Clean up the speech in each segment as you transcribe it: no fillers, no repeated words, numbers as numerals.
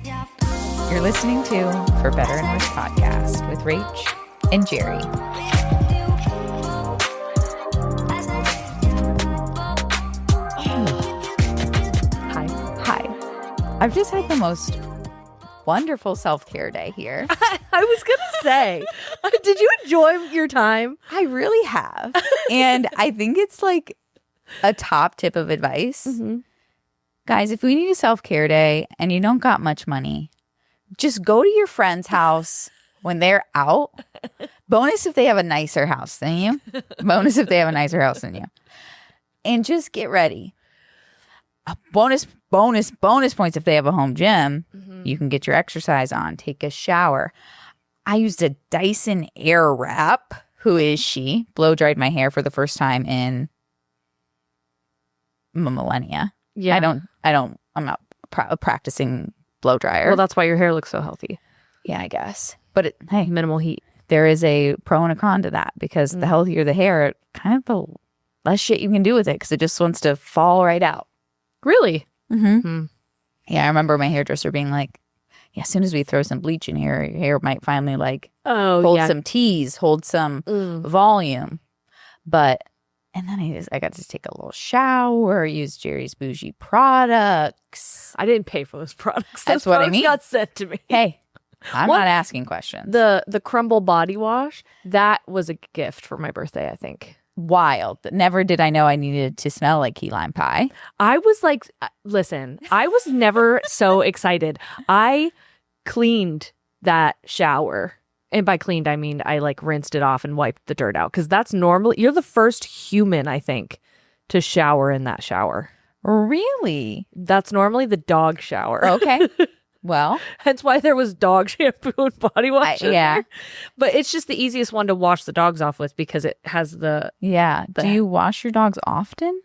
You're listening to For Better and Worse podcast with Rach and Jeri. Hi. I've just had the most wonderful self-care day here. I was going to say, did you enjoy your time? I really have. And I think it's like a top tip of advice. Mm-hmm. Guys, if we need a self-care day and you don't got much money, just go to your friend's house when they're out. Bonus if they have a nicer house than you. Bonus if they have a nicer house than you. And just get ready. Bonus points if they have a home gym. Mm-hmm. You can get your exercise on. Take a shower. I used a Dyson Airwrap. Who is she? Blow dried my hair for the first time in millennia. Yeah. I'm not practicing blow dryer. Well, that's why your hair looks so healthy. Yeah, I guess. But hey, minimal heat. There is a pro and a con to that because the healthier the hair, kind of the less shit you can do with it because it just wants to fall right out. Really? Mm-hmm. Yeah, I remember my hairdresser being like, yeah, as soon as we throw some bleach in here, your hair might finally hold some tease, hold some volume. And then I got to take a little shower, use Jeri's bougie products. I didn't pay for those products. That's what I mean. Got sent to me. Hey, I'm not asking questions. The Crumble body wash, that was a gift for my birthday, I think. Wild. Never did I know I needed to smell like key lime pie. I was like, listen, I was never so excited. I cleaned that shower. And by cleaned, I mean I rinsed it off and wiped the dirt out. Because that's normally, you're the first human, I think, to shower in that shower. Really? That's normally the dog shower. Okay. Well. Hence why there was dog shampoo and body wash in yeah. there. But it's just the easiest one to wash the dogs off with because it has the... Yeah. Do you wash your dogs often?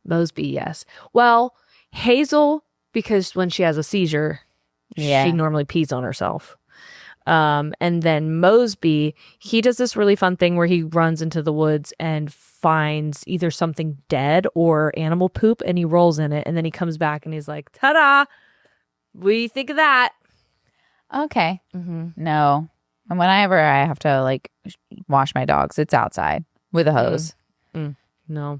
Mosby, yes. Well, Hazel, because when she has a seizure, she normally pees on herself. And then Mosby, he does this really fun thing where he runs into the woods and finds either something dead or animal poop and he rolls in it. And then he comes back and he's like, ta-da! What do you think of that? Okay. Mm-hmm. No. And whenever I have to wash my dogs, it's outside with a hose. No,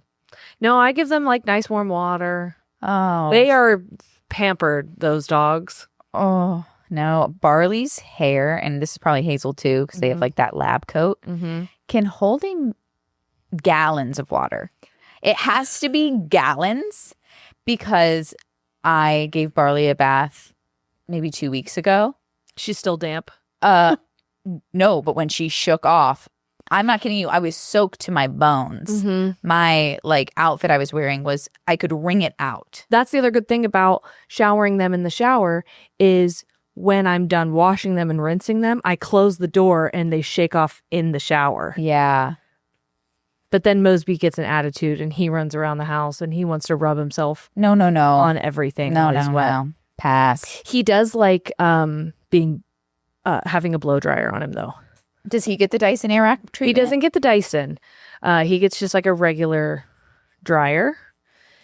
I give them nice warm water. Oh. They are pampered, those dogs. Oh. No, Barley's hair, and this is probably Hazel too, because they have that lab coat, can hold in gallons of water. It has to be gallons because I gave Barley a bath maybe 2 weeks ago. She's still damp? No, but when she shook off, I'm not kidding you, I was soaked to my bones. Mm-hmm. My outfit I was wearing I could wring it out. That's the other good thing about showering them in the shower is when I'm done washing them and rinsing them, I close the door and they shake off in the shower. Yeah. But then Mosby gets an attitude and he runs around the house and he wants to rub himself no on everything. No. Pass. He does having a blow dryer on him though. Does he get the Dyson Airwrap treatment? He doesn't get the Dyson. He gets just a regular dryer.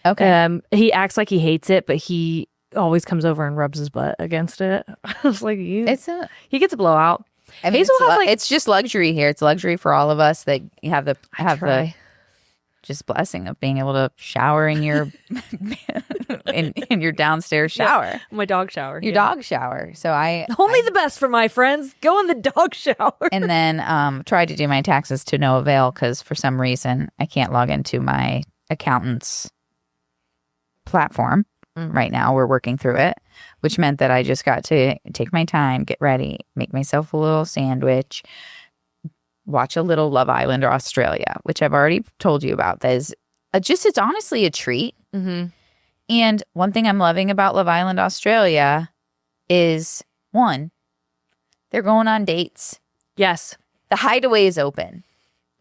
Okay. He acts like he hates it, but he always comes over and rubs his butt against it. I was like, he gets a blowout. I mean, Hazel has it's just luxury here. It's luxury for all of us that have the just blessing of being able to shower in your in your downstairs shower. Yeah, my dog shower. Your dog shower. So only the best for my friends. Go in the dog shower. And then tried to do my taxes to no avail because for some reason I can't log into my accountant's platform. Right now, we're working through it, which meant that I just got to take my time, get ready, make myself a little sandwich, watch a little Love Island or Australia, which I've already told you about. That is it's honestly a treat. Mm-hmm. And one thing I'm loving about Love Island Australia is, one, they're going on dates. Yes. The hideaway is open.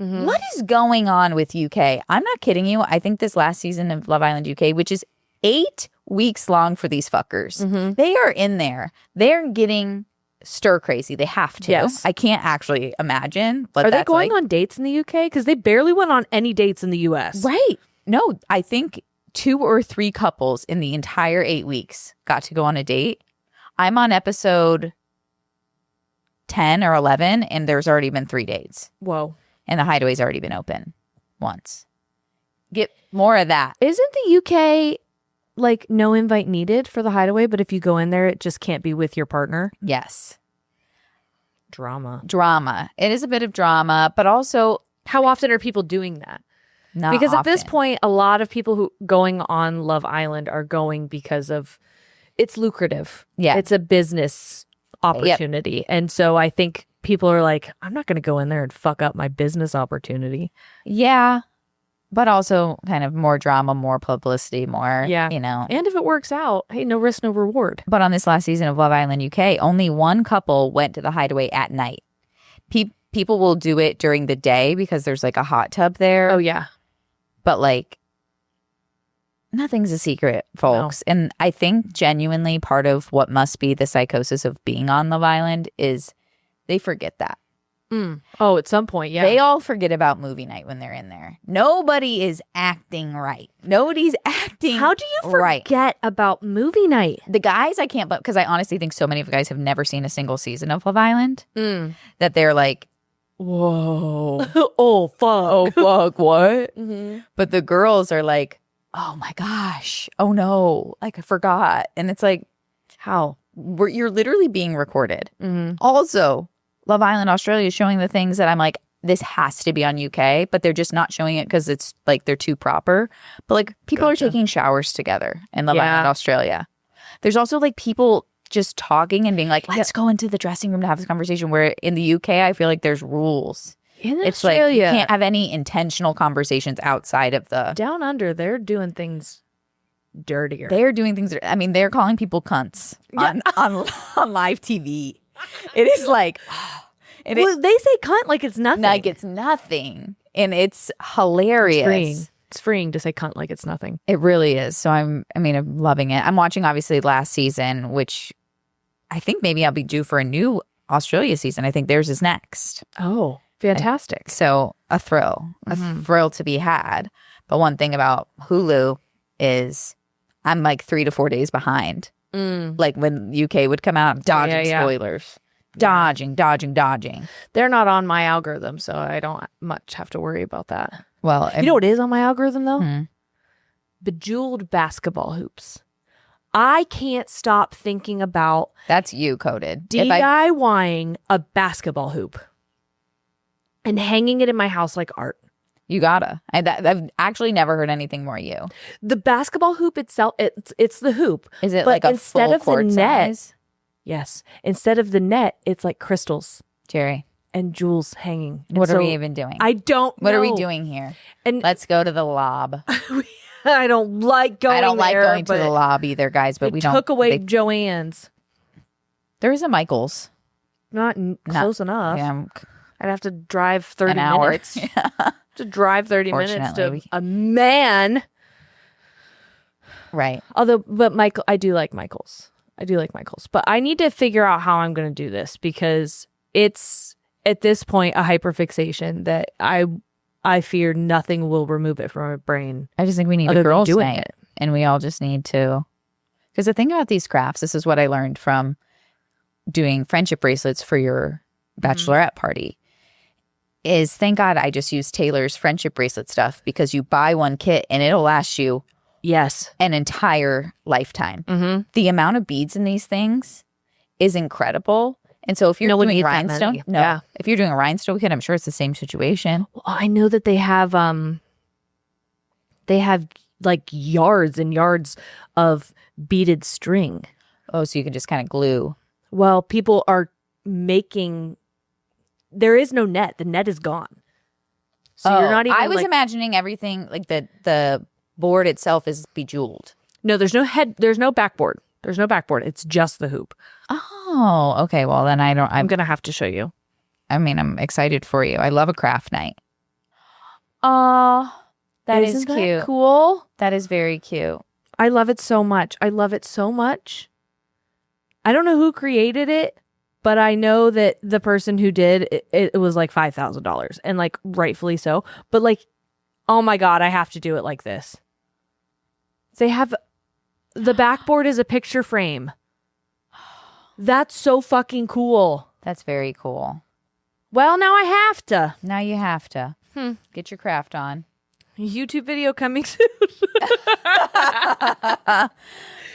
Mm-hmm. What is going on with UK? I'm not kidding you. I think this last season of Love Island UK, which is 8 weeks long for these fuckers. Mm-hmm. They are in there. They're getting stir crazy. They have to. Yes. I can't actually imagine. But are they going on dates in the UK? Because they barely went on any dates in the US. Right. No, I think 2 or 3 couples in the entire 8 weeks got to go on a date. I'm on episode 10 or 11, and there's already been 3 dates. Whoa. And the hideaway's already been open once. Get more of that. Isn't the UK like no invite needed for the hideaway, but if you go in there, it just can't be with your partner? Yes. Drama. It is a bit of drama, but also how often are people doing that? Not because often. At this point, a lot of people who going on Love Island are going because of it's lucrative. Yeah. It's a business opportunity. Yep. And so I think people are like, I'm not going to go in there and fuck up my business opportunity. Yeah. But also kind of more drama, more publicity, more, you know. And if it works out, hey, no risk, no reward. But on this last season of Love Island UK, only one couple went to the hideaway at night. People will do it during the day because there's like a hot tub there. Oh, yeah. But like, nothing's a secret, folks. No. And I think genuinely part of what must be the psychosis of being on Love Island is they forget that. Oh, at some point, yeah. They all forget about movie night when they're in there. Nobody is acting right. Nobody's acting How do you forget about movie night? The guys, I can't, because I honestly think so many of the guys have never seen a single season of Love Island that they're like, whoa. Oh, fuck. Oh, fuck, what? Mm-hmm. But the girls are like, oh my gosh. Oh no. Like I forgot. And it's like, how? You're literally being recorded. Mm-hmm. Also, Love Island Australia is showing the things that I'm like, this has to be on UK, but they're just not showing it because it's like they're too proper. But like people are taking showers together in Love Island Australia. There's also like people just talking and being like, let's go into the dressing room to have this conversation, where in the UK, I feel like there's rules. It's like you can't have any intentional conversations outside of the... Down under, they're doing things dirtier. They're doing things... I mean, they're calling people cunts on live TV. It is like... they say cunt like it's nothing. Like it's nothing. And it's hilarious. It's freeing to say cunt like it's nothing. It really is. So I'm loving it. I'm watching, obviously, last season, which I think maybe I'll be due for a new Australia season. I think theirs is next. Oh, fantastic. So a thrill to be had. But one thing about Hulu is I'm like 3 to 4 days behind. Like when UK would come out, dodging spoilers. Dodging. They're not on my algorithm, so I don't much have to worry about that. Well, you know what is on my algorithm, though? Bejeweled basketball hoops. I can't stop thinking about... That's you coded. DIYing a basketball hoop and hanging it in my house like art. You gotta. I've actually never heard anything more you. The basketball hoop itself, it's the hoop. Is it like a full court size? Yes. Instead of the net, it's like crystals. Jeri. And jewels hanging. What are we even doing? I don't know. What are we doing here? And let's go to the lob. I don't like going there. I don't like going to the lob either, guys, but we don't. Took away Joanne's. There is a Michael's. Not close enough. Yeah, I'd have to drive 30 minutes. To drive 30 minutes to a man. Right. But Michael, I do like Michael's. But I need to figure out how I'm going to do this, because it's at this point a hyperfixation that I fear nothing will remove it from my brain. I just think we need a girls' night, and we all just need to. Because the thing about these crafts, this is what I learned from doing friendship bracelets for your bachelorette party, is thank God I just used Taylor's friendship bracelet stuff, because you buy one kit and it'll last you an entire lifetime. The amount of beads in these things is incredible. And so if you're doing rhinestone, if you're doing a rhinestone kit, I'm sure it's the same situation. Well, I know that they have like yards and yards of beaded string. Oh, so you can just kind of glue. Well, people are making... There is no net. The net is gone. So you're not even... I was imagining everything, like the board itself is bejeweled. No, there's no head. There's no backboard. There's no backboard. It's just the hoop. Oh, okay. Well, then I'm going to have to show you. I mean, I'm excited for you. I love a craft night. That is cute. That cool? That is very cute. I love it so much. I don't know who created it, but I know that the person who did it was like $5,000, and like rightfully so. But like, oh my God, I have to do it like this. They have the backboard is a picture frame. That's so fucking cool. That's very cool. Well, now I have to. Now you have to. Get your craft on. YouTube video coming soon.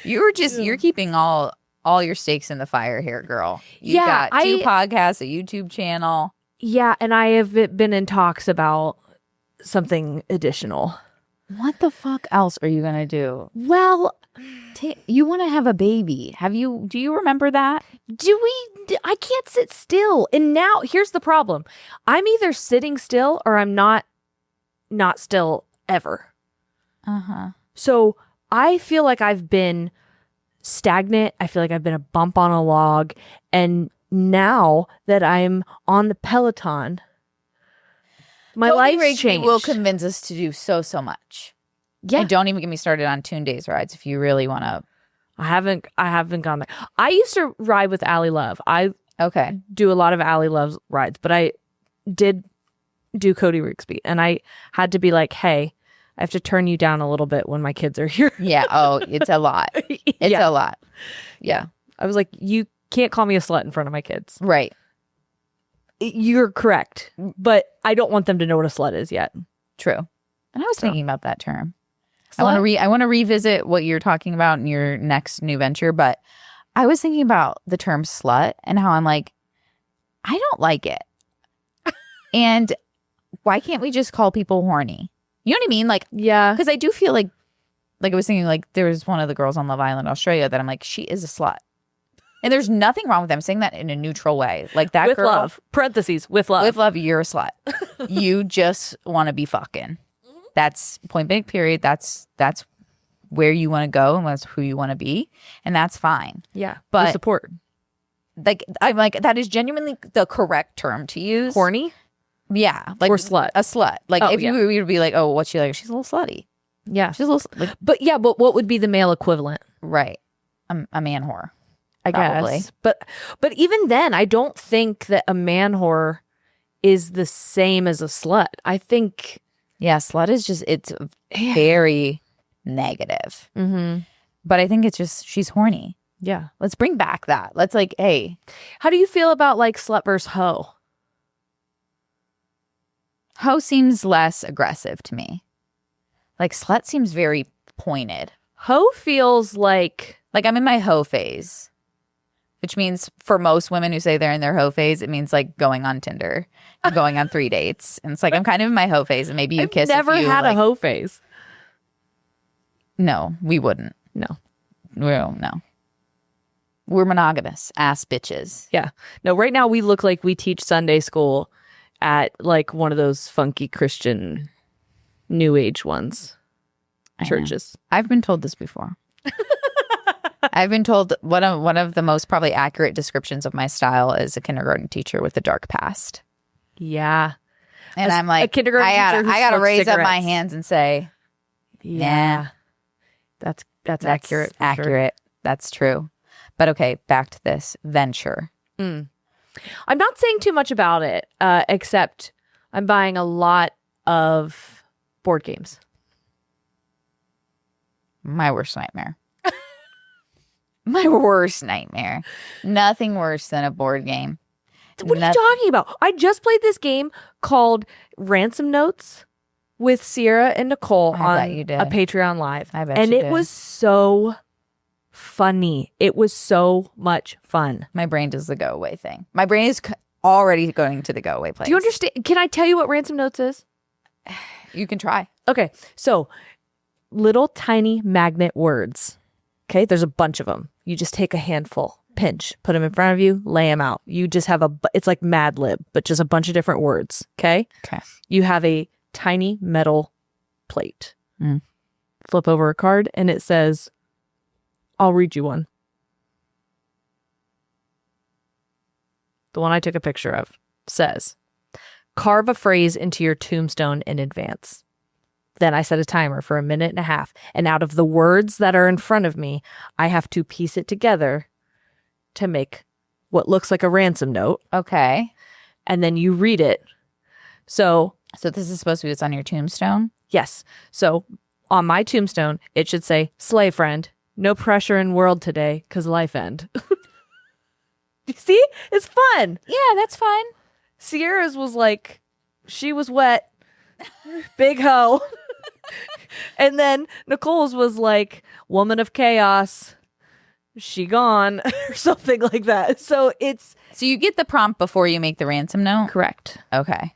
You're keeping all your stakes in the fire here, girl. You've got 2 podcasts, a YouTube channel. Yeah, and I have been in talks about something additional. What the fuck else are you gonna do? Well, you want to have a baby. Do you remember that? I can't sit still. And now here's the problem. I'm either sitting still or I'm not still ever. Uh-huh. So I feel like I've been stagnant. I feel like I've been a bump on a log. And now that I'm on the Peloton, my life's changed. Will convince us to do so much. Yeah. And don't even get me started on Tune Days rides if you really want to. I haven't gone there. I used to ride with Allie Love. I do a lot of Allie Love's rides, but I did do Cody Rigsby, and I had to be like, hey, I have to turn you down a little bit when my kids are here. Yeah. Oh, it's a lot. It's a lot. Yeah. I was like, you can't call me a slut in front of my kids. Right. You're correct, but I don't want them to know what a slut is yet. True. And I was thinking about that term. Slut? I want to revisit what you're talking about in your next new venture, but I was thinking about the term slut and how I'm like, I don't like it. And why can't we just call people horny? You know what I mean? Like, yeah. Because I do feel like I was thinking, like, there was one of the girls on Love Island Australia that I'm like, she is a slut. And there's nothing wrong with them saying that in a neutral way. Like that with girl. Love. Parentheses, with love. With love, you're a slut. You just want to be fucking. That's point blank period. That's where you want to go and that's who you want to be. And that's fine. Yeah. But the support. Like, I'm like, that is genuinely the correct term to use. Horny? Yeah. Like or slut. A slut. Like if you would be like, oh, what's she like? She's a little slutty. Yeah. She's a little like, but what would be the male equivalent? Right. A man whore. I probably. guess. But even then, I don't think that a man whore is the same as a slut. I think... Yeah, slut is just, it's very negative. Mm-hmm. But I think it's just, she's horny. Yeah. Let's bring back that. Let's like, hey. How do you feel about like slut versus hoe? Hoe seems less aggressive to me. Like slut seems very pointed. Hoe feels like I'm in my hoe phase. Which means for most women who say they're in their hoe phase, it means like going on Tinder, going on 3 dates. And it's like, I'm kind of in my hoe phase and maybe you kiss. I've never had a hoe phase. No, we wouldn't. No. No. We're monogamous ass bitches. Yeah. No, right now we look like we teach Sunday school at like one of those funky Christian new age ones. Churches. I've been told this before. I've been told one of the most probably accurate descriptions of my style is a kindergarten teacher with a dark past. Yeah. And I'm like, a kindergarten teacher who I gotta raise cigarettes. up my hands and say, yeah. That's accurate. Accurate. Sure. That's true. But okay, back to this venture. I'm not saying too much about it, except I'm buying a lot of board games. My worst nightmare. My worst nightmare. Nothing worse than a board game. What are you talking about? I just played this game called Ransom Notes with Sierra and Nicole on a Patreon Live. I bet and you it did. Was so funny. It was so much fun. My brain does the go away thing. My brain is already going to the go away place. Do you understand? Can I tell you what Ransom Notes is? You can try. Okay. So little tiny magnet words. Okay. There's a bunch of them. You just take a handful, pinch, put them in front of you, lay them out. You just have it's like Mad Lib, but just a bunch of different words. Okay. Okay. You have a tiny metal plate. Flip over a card and it says, I'll read you one. The one I took a picture of says, carve a phrase into your tombstone in advance. Then I set a timer for 1.5 minutes. And out of the words that are in front of me, I have to piece it together to make what looks like a ransom note. Okay. And then you read it. So this is supposed to be what's on your tombstone? Yes. So on my tombstone, it should say, slay friend, no pressure in world today, 'cause life end. See? It's fun. Yeah, that's fun. Sierra's was like, she was wet. Big hoe. And then Nicole's was like, woman of chaos. She gone. Or something like that. So you get the prompt before you make the ransom note? Correct. Okay.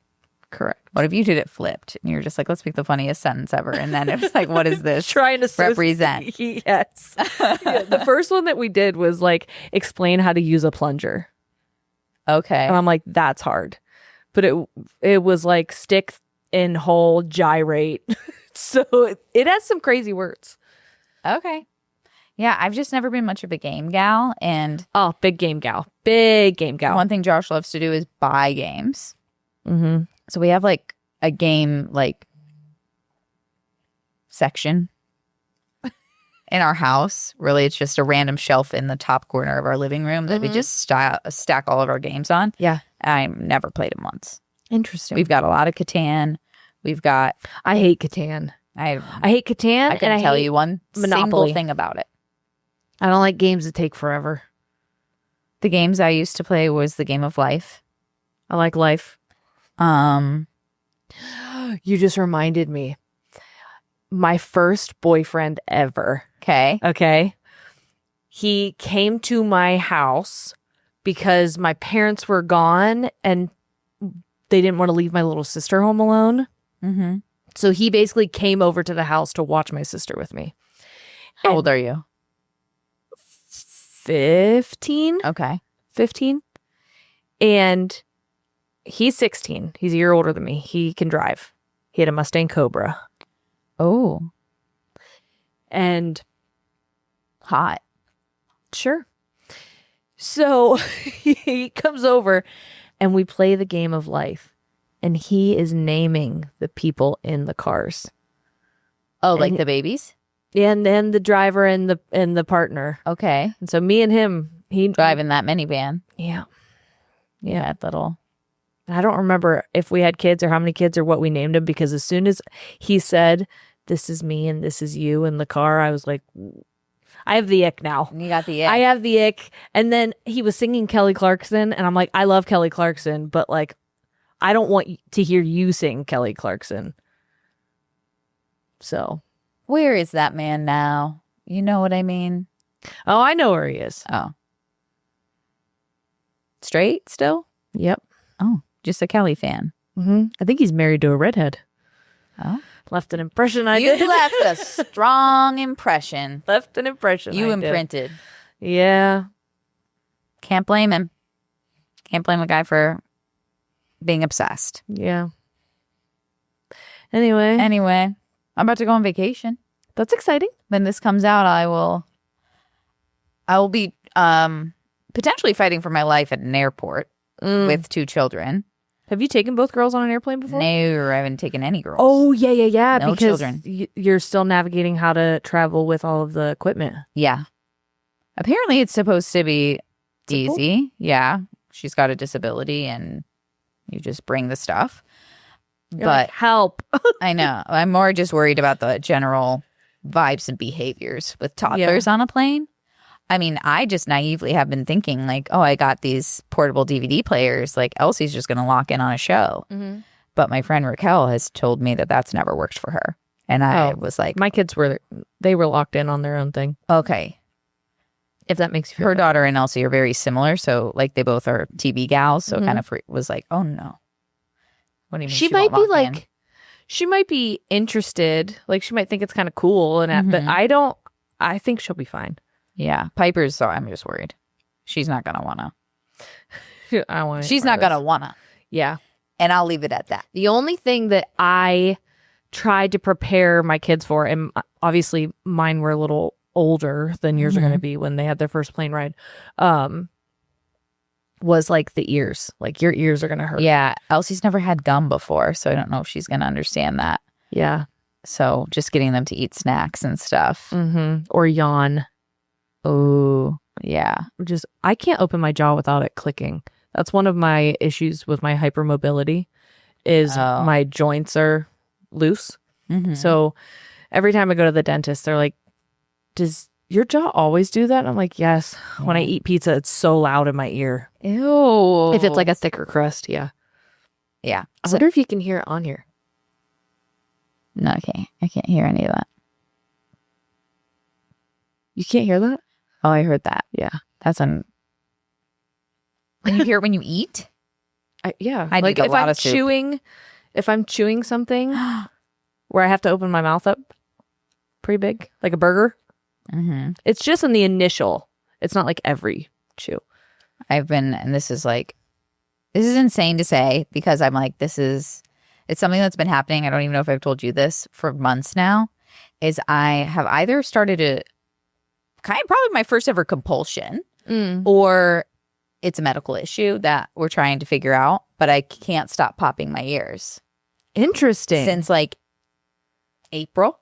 Correct. What if you did it flipped and you're just like, let's make the funniest sentence ever, and then it's like, what is this trying to represent? Yes. Yeah, the first one that we did was like explain how to use a plunger. Okay. And I'm like, that's hard. But it was like stick in hole, gyrate. So it has some crazy words. Okay. Yeah, I've just never been much of a game gal, and big game gal. Big game gal. One thing Josh loves to do is buy games. Mm-hmm. So we have like a game like section in our house. Really, it's just a random shelf in the top corner of our living room that we just stack all of our games on. Yeah. I never played them once. Interesting. We've got a lot of Catan. We've got... I hate Catan. I hate Catan. I can tell you one Monopoly. single thing about it. I don't like games that take forever. The games I used to play was the game of life. I like life. You just reminded me. My first boyfriend ever. Okay. He came to my house because my parents were gone and they didn't want to leave my little sister home alone. Mm-hmm. So he basically came over to the house to watch my sister with me. How old are you? 15. Okay. 15. And he's 16. He's a year older than me. He can drive. He had a Mustang Cobra. Oh. And hot. Sure. So he comes over and we play the game of life. And he is naming the people in the cars. Oh, like the babies? And then the driver and the partner. Okay. And so me and him, he driving that minivan. Yeah. Yeah, that little. I don't remember if we had kids or how many kids or what we named them, because as soon as he said, this is me and this is you in the car, I was like, I have the ick now. You got the ick. I have the ick. And then he was singing Kelly Clarkson and I'm like, I love Kelly Clarkson, but like, I don't want to hear you sing Kelly Clarkson. So. Where is that man now? You know what I mean? Oh, I know where he is. Oh. Straight still? Yep. Oh, just a Kelly fan. Mm-hmm. I think he's married to a redhead. Oh. Left an impression You left a strong impression. Left an impression. You imprinted. Yeah. Can't blame him. Can't blame a guy for being obsessed. Yeah. Anyway, I'm about to go on vacation. That's exciting. When this comes out, I will be potentially fighting for my life at an airport with 2 children. Have you taken both girls on an airplane before? No, I haven't taken any girls. Oh, yeah. No because children. You're still navigating how to travel with all of the equipment. Yeah. Apparently, it's supposed to be easy. Yeah. She's got a disability and you just bring the stuff. You're like, help. I know. I'm more just worried about the general vibes and behaviors with toddlers on a plane. I mean, I just naively have been thinking like, oh, I got these portable DVD players. Like Elsie's just going to lock in on a show. Mm-hmm. But my friend Raquel has told me that that's never worked for her. And I was like, my kids were locked in on their own thing. Okay. If that makes you feel her daughter and Elsie are very similar. So like they both are TV gals. So kind of was like, oh no. What do you mean? She might be like, she might be interested. Like she might think it's kind of cool. And but I think she'll be fine. Yeah. Piper's, so I'm just worried. She's not going to want to. She's not going to want to. Yeah. And I'll leave it at that. The only thing that I tried to prepare my kids for, and obviously mine were a little older than yours are going to be when they had their first plane ride, was like the ears. Like your ears are going to hurt. Yeah. Elsie's never had gum before, so I don't know if she's going to understand that. Yeah. So just getting them to eat snacks and stuff. Mm-hmm. Or yawn. Oh, yeah. I can't open my jaw without it clicking. That's one of my issues with my hypermobility is my joints are loose. Mm-hmm. So every time I go to the dentist, they're like, does your jaw always do that? And I'm like, yes. Yeah. When I eat pizza, it's so loud in my ear. Ew. If it's like a thicker crust, yeah. Yeah. I wonder if you can hear it on here. No, I can't hear any of that. You can't hear that? Oh, I heard that. Yeah. That's Can you hear it when you eat? Yeah. I like eat a if lot I'm of soup. if I'm chewing something where I have to open my mouth up pretty big, like a burger, it's just in the initial. It's not like every chew. And this is insane to say because I'm like, it's something that's been happening. I don't even know if I've told you this for months now, is I have either started probably my first ever compulsion or it's a medical issue that we're trying to figure out, but I can't stop popping my ears. Interesting. Since like April.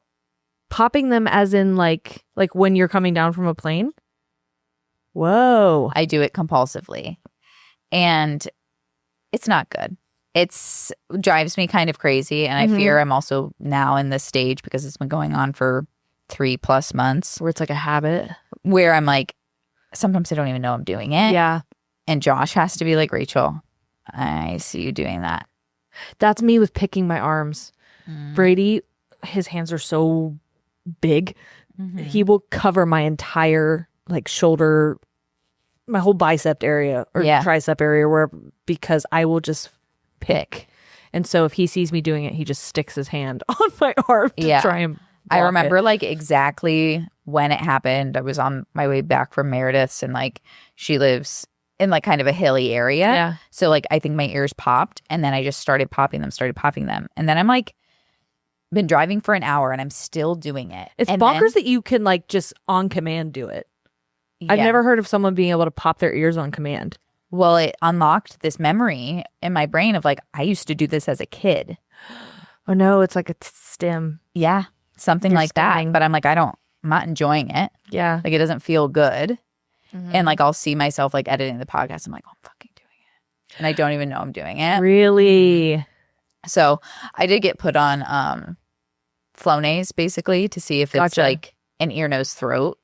Popping them as in like when you're coming down from a plane? Whoa. I do it compulsively. And it's not good. It's drives me kind of crazy. And I fear I'm also now in this stage because it's been going on for 3+ months. Where it's like a habit. Where I'm like, sometimes I don't even know I'm doing it. Yeah. And Josh has to be like, Rachel, I see you doing that. That's me with picking my arms. Brady, his hands are so big. He will cover my entire like shoulder, my whole bicep area or tricep area because I will just pick. And so if he sees me doing it, he just sticks his hand on my arm to try and I remember like exactly when it happened. I was on my way back from Meredith's and like she lives in like kind of a hilly area. Yeah. So like I think my ears popped and then I just started popping them. And then I'm like been driving for an hour and I'm still doing it. It's bonkers that you can like just on command do it. I've never heard of someone being able to pop their ears on command. Well, it unlocked this memory in my brain of like, I used to do this as a kid. Oh no, it's like a stim. Yeah, something like that. But I'm like, I'm not enjoying it. Yeah. Like it doesn't feel good. And like I'll see myself like editing the podcast. I'm like, oh, I'm fucking doing it. And I don't even know I'm doing it. Really? So I did get put on Flonase basically to see if it's like an ear, nose, throat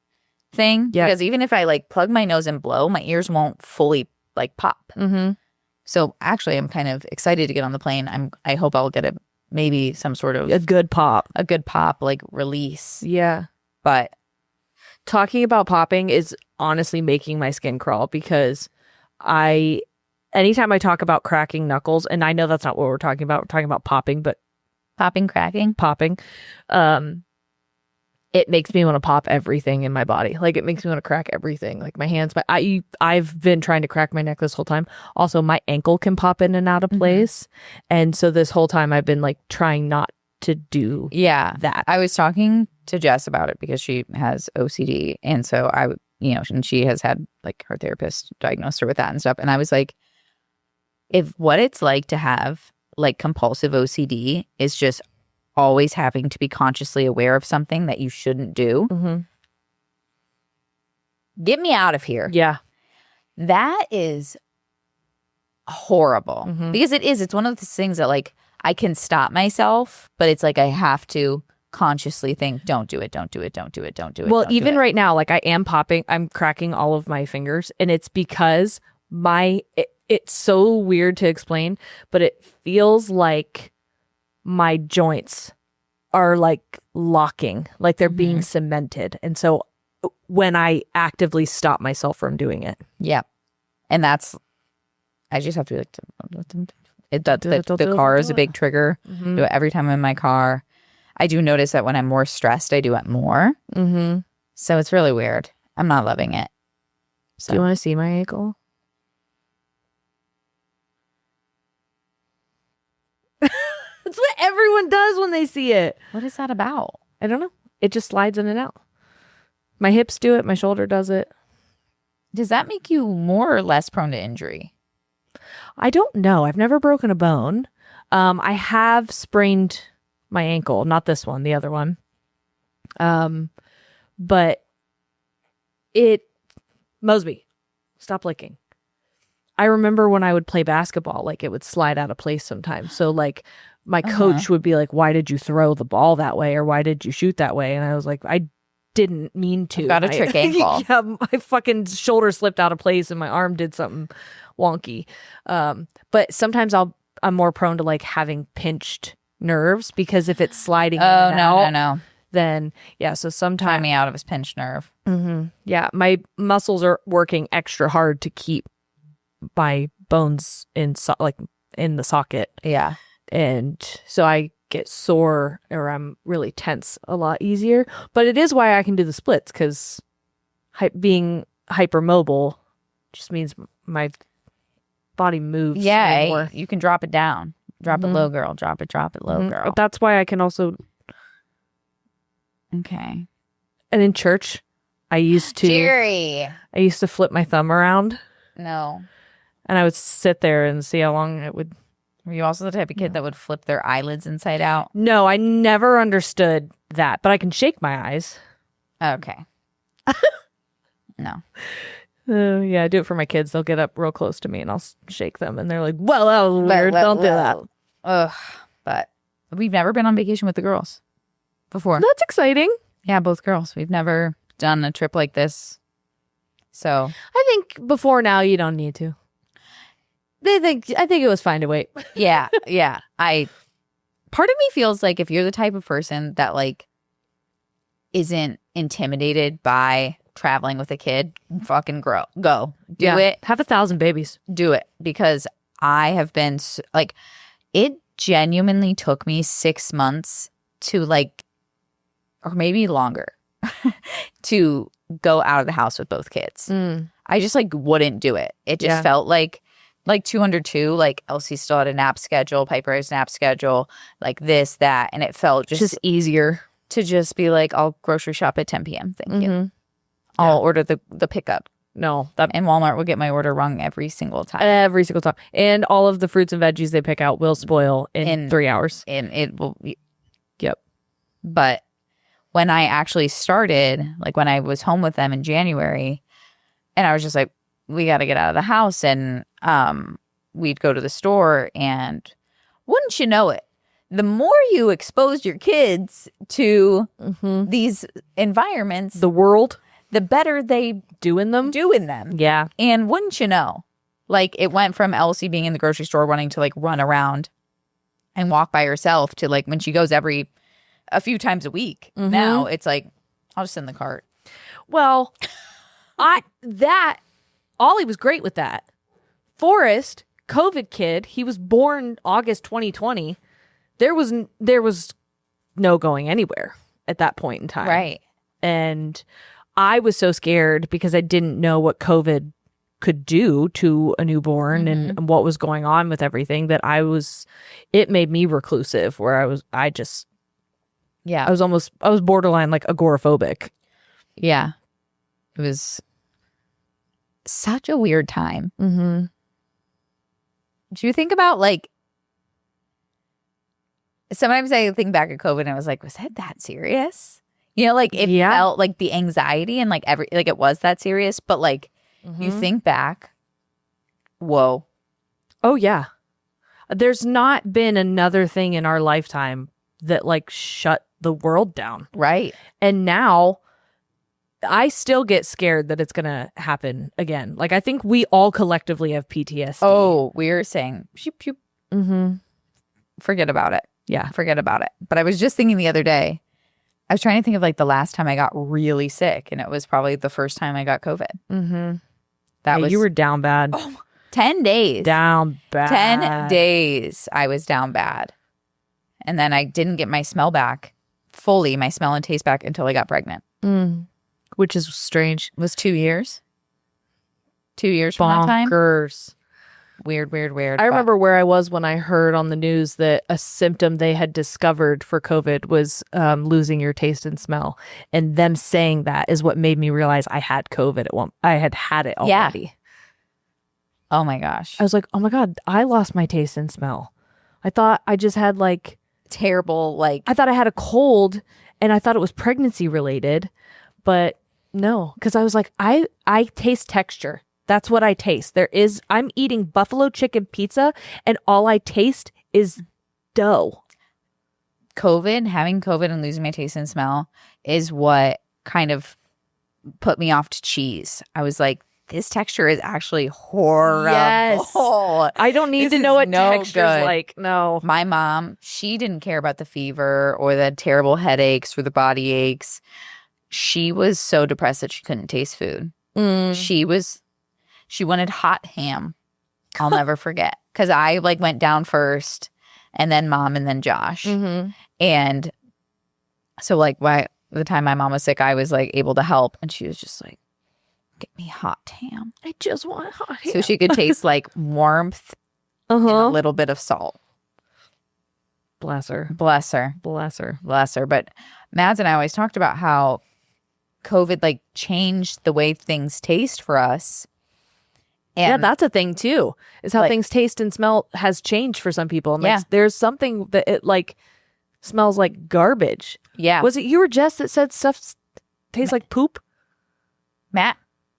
thing. Yeah. Because even if I like plug my nose and blow, my ears won't fully like pop. So actually I'm kind of excited to get on the plane. I hope I'll get maybe some sort of a good pop like release. Yeah. But talking about popping is honestly making my skin crawl because anytime I talk about cracking knuckles, and I know that's not what we're talking about popping, but cracking, popping, it makes me want to pop everything in my body. Like it makes me want to crack everything, like my hands. But I've been trying to crack my neck this whole time. Also, my ankle can pop in and out of place, and so this whole time I've been like trying not to do that. I was talking to Jess about it because she has OCD, and so and she has had like her therapist diagnosed her with that and stuff. And I was like, if what it's like to have like compulsive OCD is just always having to be consciously aware of something that you shouldn't do, get me out of here. Yeah. That is horrible because it's one of those things that like I can stop myself, but it's like I have to consciously think, don't do it. Well, even right now, like I am I'm cracking all of my fingers, and it's because it's so weird to explain, but it feels like my joints are like locking, like they're being cemented. And so when I actively stop myself from doing it. Yeah. And I just have to be like, the car is a big trigger. Do it every time I'm in my car. I do notice that when I'm more stressed, I do it more. So it's really weird. I'm not loving it. So. Do you want to see my ankle? That's what everyone does when they see it. What is that about? I don't know. It just slides in and out. My hips do it. My shoulder does it. Does that make you more or less prone to injury? I don't know. I've never broken a bone. I have sprained my ankle. Not this one, the other one. But Mosby, stop licking. I remember when I would play basketball, like it would slide out of place sometimes. So like my coach would be like, why did you throw the ball that way? Or why did you shoot that way? And I was like, I didn't mean to. Got a trick ankle. Yeah, my fucking shoulder slipped out of place and my arm did something wonky. But sometimes I'm more prone to like having pinched nerves because if it's sliding in and out, no. then yeah. So sometimes Tie me out of his pinched nerve. yeah, my muscles are working extra hard to keep my bones in the socket. Yeah. And so I get sore or I'm really tense a lot easier. But it is why I can do the splits because being hypermobile just means my body moves. Yeah, more. you can drop it down. Drop it low, girl. Drop it low, girl. But that's why I can also. Okay. And in church, I used to flip my thumb around. No. And I would sit there and see how long it would. Were you also the type of kid that would flip their eyelids inside out? No, I never understood that, but I can shake my eyes. Okay. No. Yeah, I do it for my kids. They'll get up real close to me and I'll shake them. And they're like, well, that was weird. Don't do that. Ugh. But we've never been on vacation with the girls before. That's exciting. Yeah, both girls. We've never done a trip like this. So I think before now you don't need to. I think it was fine to wait. Yeah. Part of me feels like if you're the type of person that like isn't intimidated by traveling with a kid, fucking go do it. Have 1,000 babies. Do it, because I have been like, it genuinely took me 6 months to like, or maybe longer, to go out of the house with both kids. I just like wouldn't do it. It just felt like 2 under 2, like Elsie still had a nap schedule, Piper has a nap schedule, like this, that. And it felt just easier to just be like, I'll grocery shop at 10 p.m. Thank you. I'll order the pickup. No. And Walmart will get my order wrong every single time. Every single time. And all of the fruits and veggies they pick out will spoil in 3 hours. And it will. Yep. But when I actually started, like when I was home with them in January, and I was just like, we got to get out of the house. And we'd go to the store, and wouldn't you know it, the more you expose your kids to these environments, the world, the better they do in them. Yeah. And wouldn't you know, like it went from Elsie being in the grocery store wanting to like run around and walk by herself to like when she goes a few times a week. Now it's like, I'll just send the cart. Well, Ollie was great with that. Forrest, COVID kid, he was born August 2020. There was no going anywhere at that point in time. Right. And I was so scared because I didn't know what COVID could do to a newborn and what was going on with everything that it made me reclusive where I was borderline like agoraphobic. Yeah. It was such a weird time. Do you think about like, sometimes I think back at COVID and I was like, was it that serious? You know, like it felt like the anxiety and like it was that serious, but like you think back, whoa. Oh yeah. There's not been another thing in our lifetime that like shut the world down. Right. And now I still get scared that it's going to happen again. Like I think we all collectively have PTSD. Oh, we're saying, shoop, shoop. Forget about it. Yeah. Forget about it. But I was just thinking the other day, I was trying to think of like the last time I got really sick, and it was probably the first time I got COVID. You were down bad. 10 days. Down bad. 10 days I was down bad. And then I didn't get my smell back fully, my smell and taste back, until I got pregnant. Which is strange. It was 2 years. 2 years from that time. Bonkers. Weird. I remember where I was when I heard on the news that a symptom they had discovered for COVID was losing your taste and smell. And them saying that is what made me realize I had COVID at one. I had it already. Yeah. Oh my gosh. I was like, oh my God, I lost my taste and smell. I thought I just had like terrible, like I thought I had a cold and I thought it was pregnancy related, but no, because I was like, I taste texture. That's what I taste. I'm eating buffalo chicken pizza and all I taste is dough. Having COVID and losing my taste and smell is what kind of put me off to cheese. I was like, this texture is actually horrible. Yes. I don't need to know what texture's good. like. No. My mom, she didn't care about the fever or the terrible headaches or the body aches. She was so depressed that she couldn't taste food. She wanted hot ham. I'll never forget. Because I like went down first and then mom and then Josh. And so like by the time my mom was sick, I was like able to help. And she was just like, get me hot ham. I just want hot ham. So she could taste like warmth and a little bit of salt. Bless her. Bless her. Bless her. Bless her. But Mads and I always talked about how COVID like changed the way things taste for us. And yeah, that's a thing too. Is how like, things taste and smell has changed for some people. And there's something that it like smells like garbage. Yeah. Was it you or Jess that said stuff tastes like poop? Matt,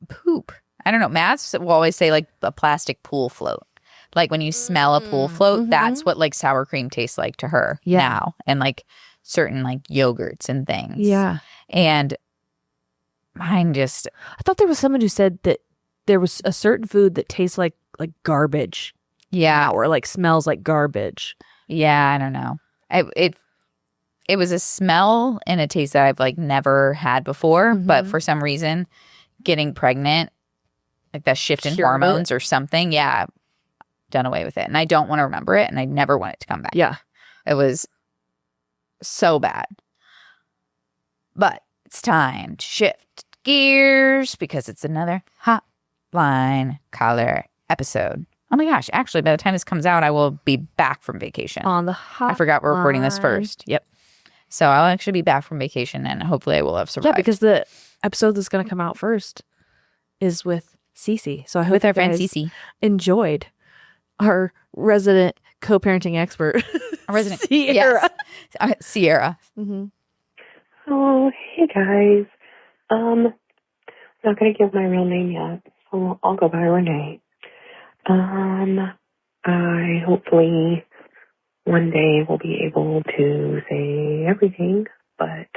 poop. I don't know. Matt's will always say like a plastic pool float. Like when you smell a pool float, that's what like sour cream tastes like to her now. And like certain like yogurts and things. Yeah. And mine just. I thought there was someone who said that there was a certain food that tastes like garbage. Yeah. Or like smells like garbage. Yeah. I don't know. It was a smell and a taste that I've like never had before. But for some reason, getting pregnant, like that shift in hormones or something. Yeah. Done away with it. And I don't want to remember it. And I never want it to come back. Yeah. It was so bad. But it's time to shift gears because it's another Hotline Caller episode. Oh my gosh. Actually, by the time this comes out, I will be back from vacation. On the hotline. I forgot we're recording this first. Yep. So I'll actually be back from vacation and hopefully I will have survived. Yeah, because the episode that's going to come out first is with Cece. So I hope with our you friend guys Cece enjoyed our resident co-parenting expert. Our resident Sierra. Yes. Sierra. Oh, hey guys. I'm not going to give my real name yet, so I'll go by Renee. I hopefully one day will be able to say everything, but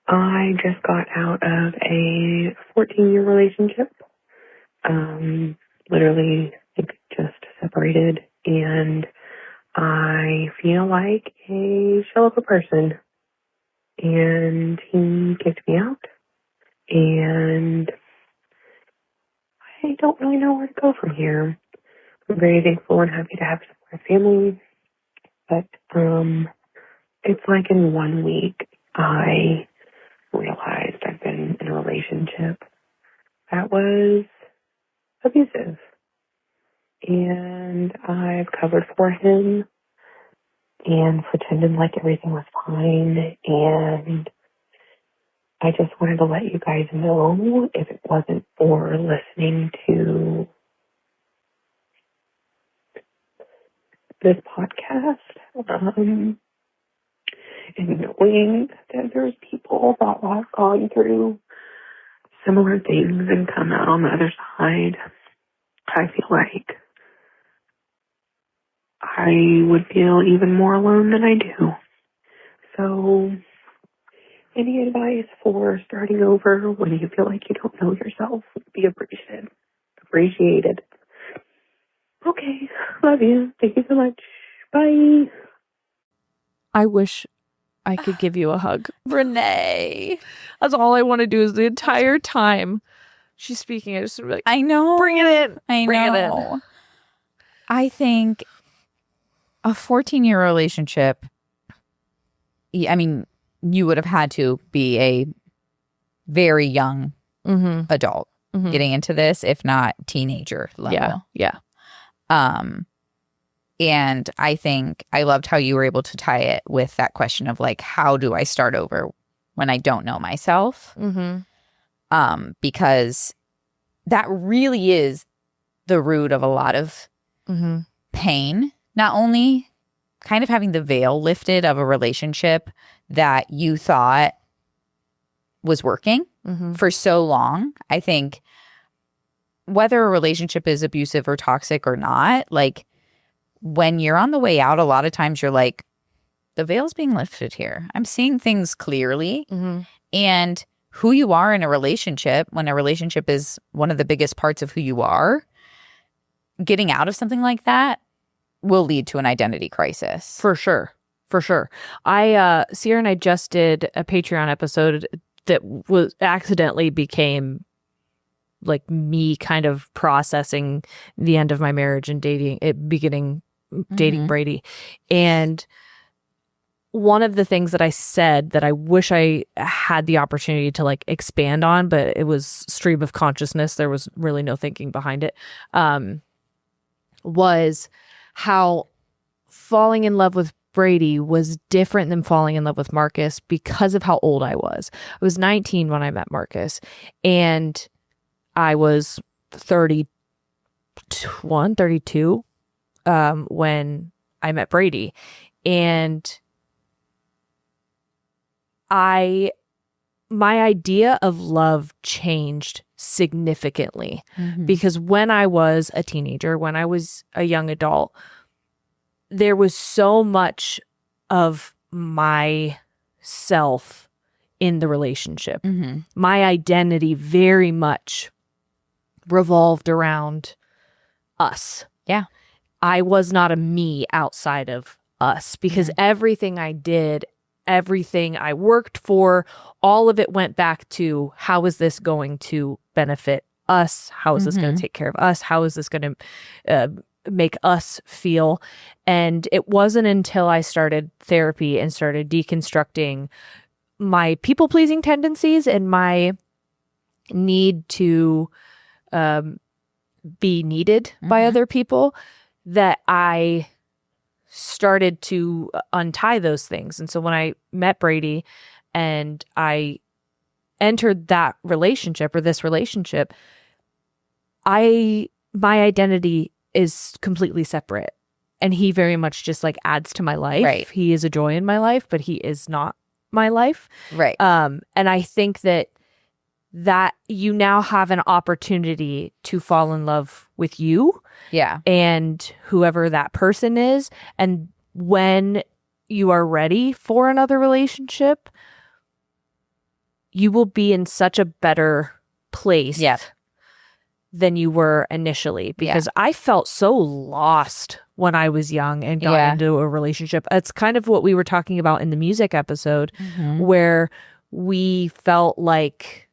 I just got out of a 14-year relationship. Literally, like, just separated, and I feel like a shell of a person. And he kicked me out, and I don't really know where to go from here. I'm very thankful and happy to have a family, but it's like in 1 week I realized I've been in a relationship that was abusive, and I've covered for him and pretended like everything was fine, and I just wanted to let you guys know, if it wasn't for listening to this podcast, and knowing that there's people that have gone through similar things and come out on the other side, I feel like I would feel even more alone than I do. So, any advice for starting over when you feel like you don't know yourself would be appreciated. Okay, love you. Thank you so much. Bye. I wish I could give you a hug. Renee. That's all I want to do is the entire time she's speaking, I just like, I know. bring it in. Bring it in. I think a 14-year relationship, I mean, you would have had to be a very young adult getting into this, if not teenager level. Yeah. And I think I loved how you were able to tie it with that question of like, how do I start over when I don't know myself? Because that really is the root of a lot of pain. Not only kind of having the veil lifted of a relationship that you thought was working for so long. I think whether a relationship is abusive or toxic or not, like when you're on the way out, a lot of times you're like, the veil's being lifted here. I'm seeing things clearly. And who you are in a relationship, when a relationship is one of the biggest parts of who you are, getting out of something like that will lead to an identity crisis. For sure. For sure. Sierra and I just did a Patreon episode that was accidentally became like me kind of processing the end of my marriage and dating Brady. And one of the things that I said that I wish I had the opportunity to like expand on, but it was stream of consciousness. There was really no thinking behind it. Was how falling in love with Brady was different than falling in love with Marcus because of how old I was. I was 19 when I met Marcus, and I was 32 when I met Brady. And my idea of love changed significantly because when I was a teenager, when I was a young adult, there was so much of myself in the relationship. My identity very much revolved around us. Yeah. I was not a me outside of us because everything I did, everything I worked for, all of it went back to how is this going to benefit us? How is this going to take care of us? How is this going to make us feel? And it wasn't until I started therapy and started deconstructing my people-pleasing tendencies and my need to be needed by other people that I started to untie those things. And so when I met Brady and I entered that relationship or this relationship, my identity is completely separate. And he very much just like adds to my life. Right. He is a joy in my life, but he is not my life. Right. And I think that you now have an opportunity to fall in love with you. Yeah. And whoever that person is. And when you are ready for another relationship, you will be in such a better place than you were initially. Because I felt so lost when I was young and got into a relationship. It's kind of what we were talking about in the music episode where we felt like,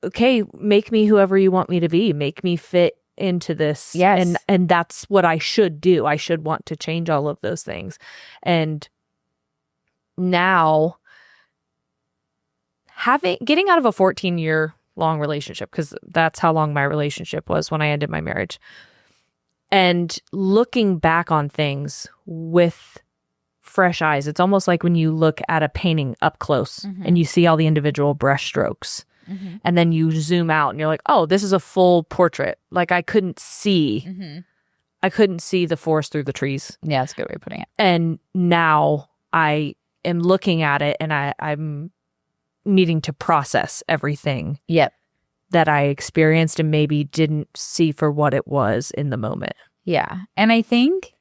okay, make me whoever you want me to be. Make me fit into this. Yes. And that's what I should do. I should want to change all of those things. And now getting out of a 14-year long relationship, because that's how long my relationship was when I ended my marriage, and looking back on things with fresh eyes. It's almost like when you look at a painting up close and you see all the individual brush strokes. And then you zoom out and you're like, oh, this is a full portrait. Like I couldn't see the forest through the trees. Yeah, that's a good way of putting it. And now I am looking at it and I'm needing to process everything that I experienced and maybe didn't see for what it was in the moment. Yeah. And I think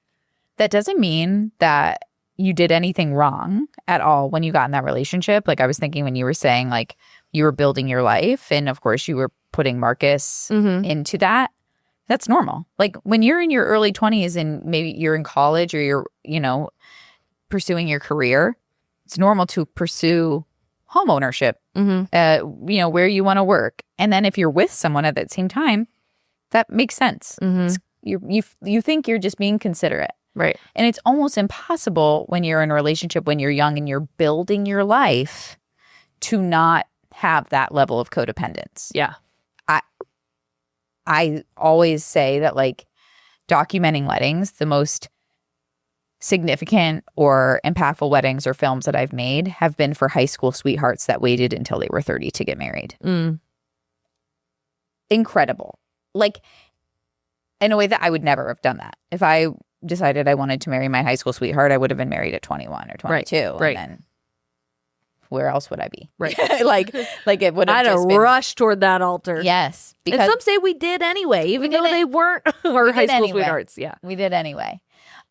that doesn't mean that you did anything wrong at all when you got in that relationship. Like I was thinking when you were saying like you were building your life and of course you were putting Marcus into that. That's normal. Like when you're in your early 20s and maybe you're in college or you're, pursuing your career, it's normal to pursue home ownership, where you want to work. And then if you're with someone at that same time, that makes sense. You think you're just being considerate. Right. And it's almost impossible when you're in a relationship, when you're young and you're building your life, to not have that level of codependence. Yeah. I always say that like documenting weddings, the most significant or impactful weddings or films that I've made have been for high school sweethearts that waited until they were 30 to get married. Incredible. Like in a way that I would never have done that. If I decided I wanted to marry my high school sweetheart, I would have been married at 21 or 22. Right. And then where else would I be? Right. like it would have I'd have rushed toward that altar. Yes. And some say we did anyway, even though they weren't our high school sweethearts. Yeah. We did anyway.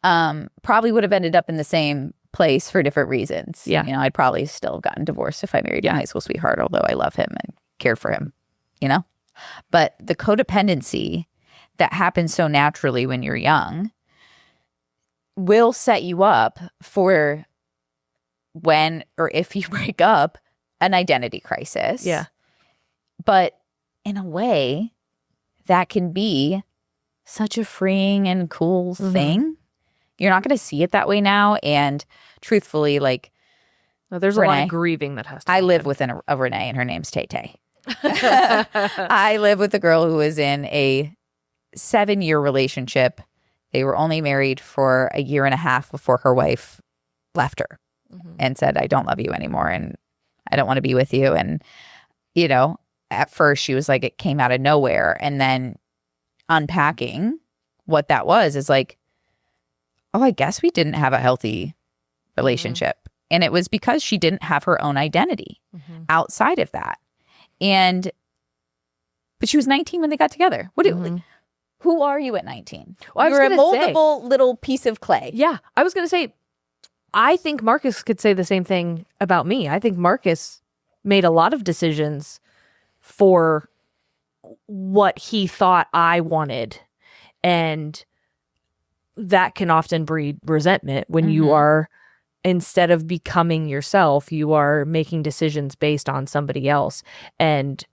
Probably would have ended up in the same place for different reasons. Yeah. You know, I'd probably still have gotten divorced if I married my high school sweetheart, although I love him and care for him, you know? But the codependency that happens so naturally when you're young will set you up for when or if you break up, an identity crisis. Yeah. But in a way, that can be such a freeing and cool thing. You're not going to see it that way now. And truthfully, like, well, there's Renee, a lot of grieving that has to I happen. live with a Renee, and her name's TayTay. I live with a girl who was in a 7-year relationship. They were only married for a year and a half before her wife left her and said, I don't love you anymore and I don't want to be with you. And, you know, at first she was like, it came out of nowhere. And then unpacking what that was is like, oh, I guess we didn't have a healthy relationship. And it was because she didn't have her own identity outside of that. But she was 19 when they got together. Who are you at 19? Well, You're a moldable little piece of clay. Yeah. I was going to say, I think Marcus could say the same thing about me. I think Marcus made a lot of decisions for what he thought I wanted. And that can often breed resentment when you are, instead of becoming yourself, you are making decisions based on somebody else. And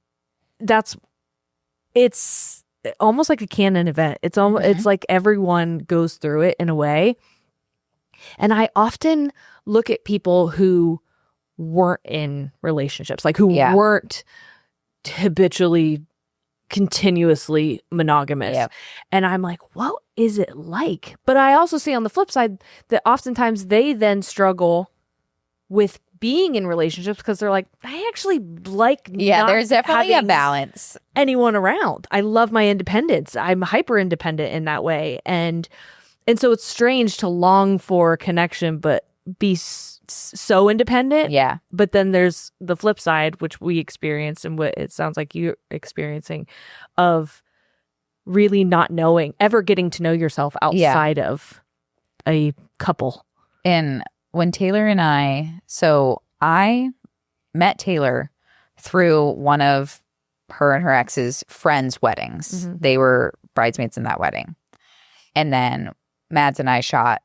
it's almost like a canon event. It's almost, it's like everyone goes through it in a way. And I often look at people who weren't in relationships, like who weren't habitually, continuously monogamous. Yeah. And I'm like, what is it like? But I also see on the flip side that oftentimes they then struggle with being in relationships because they're like, I actually like not there's definitely a balance. Anyone around. I love my independence. I'm hyper independent in that way. And so it's strange to long for connection, but be so independent. Yeah. But then there's the flip side, which we experienced and what it sounds like you're experiencing, of really not knowing, ever getting to know yourself outside of a couple. And when Taylor and I met Taylor through one of her and her ex's friends' weddings. They were bridesmaids in that wedding. And then Mads and I shot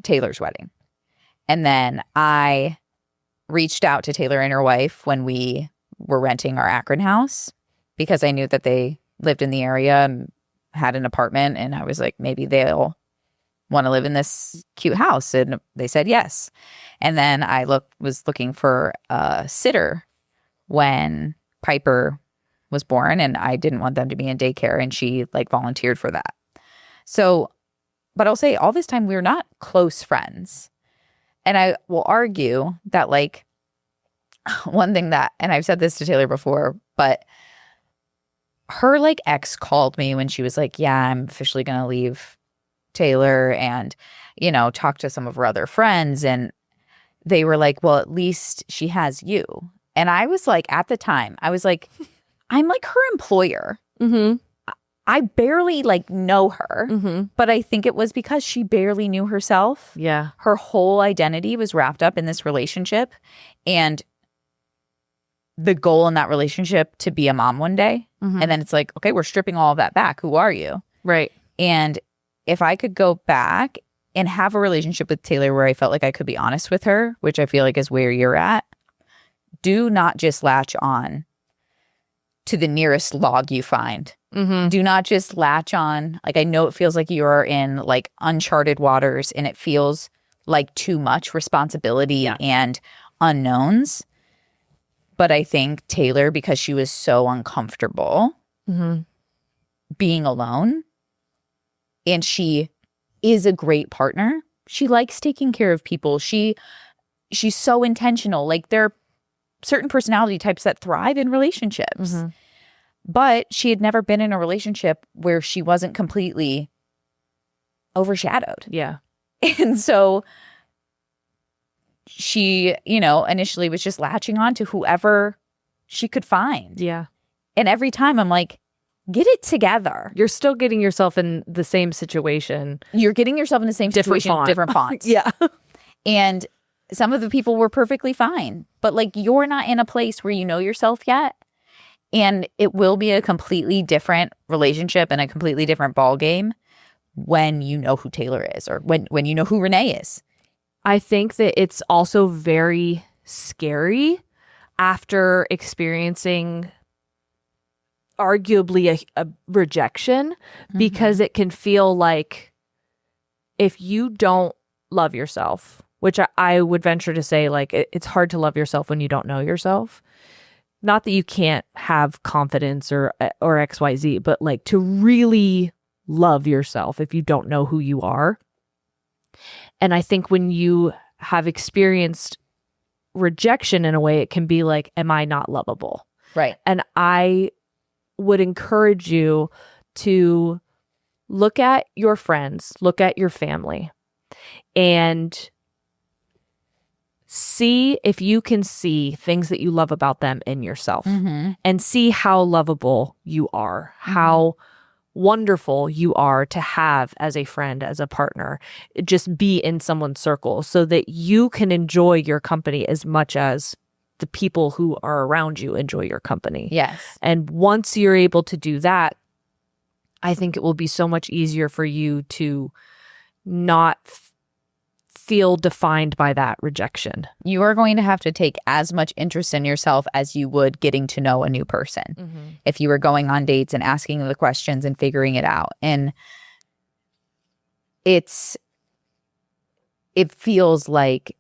Taylor's wedding. And then I reached out to Taylor and her wife when we were renting our Akron house because I knew that they lived in the area and had an apartment. And I was like, maybe they'll want to live in this cute house. And they said yes. And then I was looking for a sitter when Piper was born, and I didn't want them to be in daycare, and she like volunteered for that. So, but I'll say all this time we were not close friends. And I will argue that like one thing that, and I've said this to Taylor before, but her like ex called me when she was like, yeah, I'm officially going to leave Taylor, and, you know, talk to some of her other friends. And they were like, well, at least she has you. And I was like, at the time, I was like, I'm like her employer. I barely like know her, but I think it was because she barely knew herself. Yeah. Her whole identity was wrapped up in this relationship, and the goal in that relationship to be a mom one day. And then it's like, okay, we're stripping all of that back. Who are you? Right. And if I could go back and have a relationship with Taylor where I felt like I could be honest with her, which I feel like is where you're at, do not just latch on to the nearest log you find. Do not just latch on. Like, I know it feels like you are in like uncharted waters and it feels like too much responsibility and unknowns. But I think Taylor, because she was so uncomfortable being alone, and she is a great partner. She likes taking care of people. She's so intentional. Like, there are certain personality types that thrive in relationships. But she had never been in a relationship where she wasn't completely overshadowed. Yeah. And so she, you know, initially was just latching on to whoever she could find. Yeah. And every time I'm like, get it together. You're still getting yourself in the same situation. You're getting yourself in the same situation, different fonts. Yeah. And some of the people were perfectly fine. But like, you're not in a place where you know yourself yet. And it will be a completely different relationship and a completely different ball game when you know who Taylor is, or when you know who Renee is. I think that it's also very scary after experiencing arguably a rejection, because it can feel like if you don't love yourself, which I would venture to say, like, it's hard to love yourself when you don't know yourself. Not that you can't have confidence or XYZ, but like to really love yourself if you don't know who you are. And I think when you have experienced rejection in a way, it can be like, am I not lovable? Right. And I would encourage you to look at your friends, look at your family, and see if you can see things that you love about them in yourself, and see how lovable you are, how wonderful you are to have as a friend, as a partner. Just be in someone's circle so that you can enjoy your company as much as the people who are around you enjoy your company. Yes. And once you're able to do that, I think it will be so much easier for you to not feel defined by that rejection. You are going to have to take as much interest in yourself as you would getting to know a new person. If you were going on dates and asking the questions and figuring it out. And it feels like